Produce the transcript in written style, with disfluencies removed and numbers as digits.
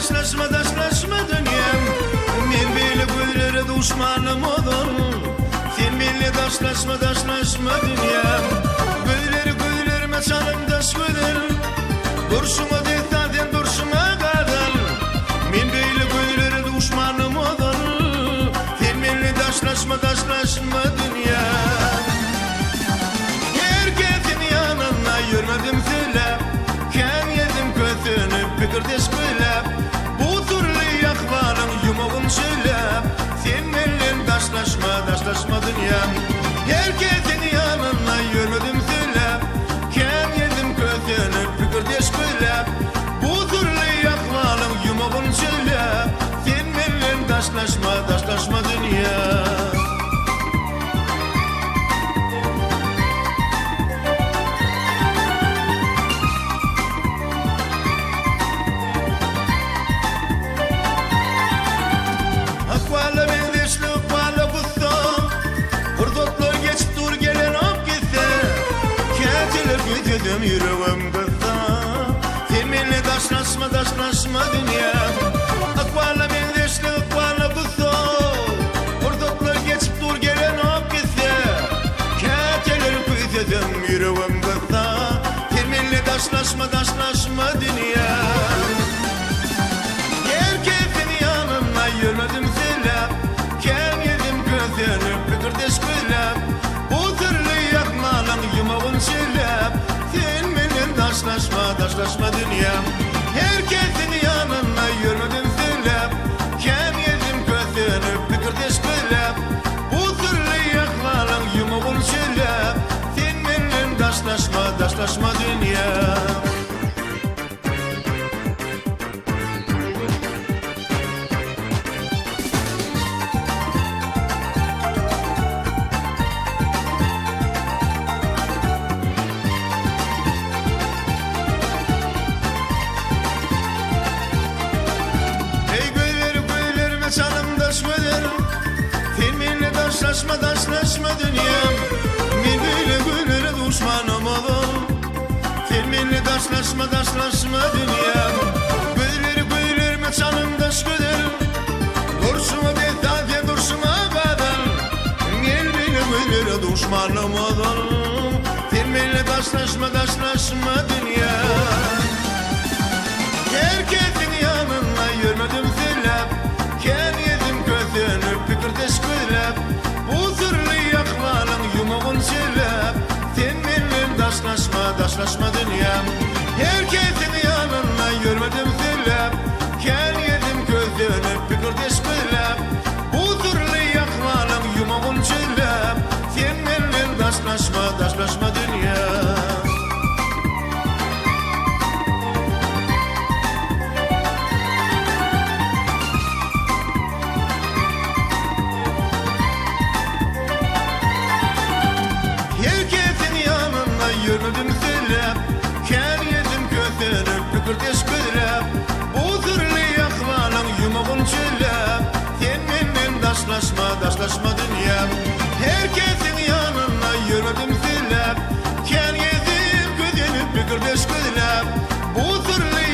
Daşlaşma dünyam. Men böyle gülleri düşmanım olur. Sen benimle daşlaşma dünyam. Güllerime canımda sürer. Durşuma deytaden durşuma kadar. Men böyle gülleri düşmanım olur. Sen benimle daşlaşma dünyam. Herkesin yanına yürümedim söylep. Kem yedim kötünü pikirdeş köylep. Bu türlü yakvarın yumağın söylep. Sen benimle daşlaşma dünyam. Herkesin yanına yürümedim söylep. Kem yedim kötünü pikirdeş köylep. Bu türlü yakvarın yumağın söylep. Sen benimle daşlaşma dünyam. Yüreğim kısa. Sen benimle daşlaşma dünyam. Akvala ben deşli akvala kısa. Kurduklar geçip dur gelen hop gitse. Kateler kuytedim yüreğim kısa. Sen benimle daşlaşma dünyam. Herkesin yanına yürümedim söylep. Kem yedim gözünü pikirdeş köylep. Bu türlü yakmalın yumağın söylep. Daşlaşma dünyam. Herkesin yanına yürümedim söylep. Kem yedim kötünü pikirdeş köylep. Bu türlü yakmalın yumağın söylep. Sen benimle daşlaşma dünyam. Daşlaşma dünyam. Men böyle gülleri düşmanım olur. Sen benimle daşlaşma dünyam. Güllerime canımda şüder. Durşuma deytaden durşuma kadar. Men böyle gülleri düşmanım olur. Sen benimle daşlaşma dünyam. Herkesin yanına yürümedim söylep. Kem yedim kötünü pikirdeş köylep. Bu türlü yakmalın yumağın söylep. Sen benimle daşlaşma dünyam. Herkesin yanına yürümedim söylep. Kem yedim kötünü pikirdeş köylep. Bu türlü yakmalın yumağın söylep. Sen benimle daşlaşma dünyam. Yürümedim söylep. Kem yedim kötünü pikirdeş köylep. Bu türlü yakmalın yumağın söylep. Sen benimle daşlaşma dünyam. Herkesin yanına yürümedim söylep. Kem yedim kötünü pikirdeş köylep. Bu türlü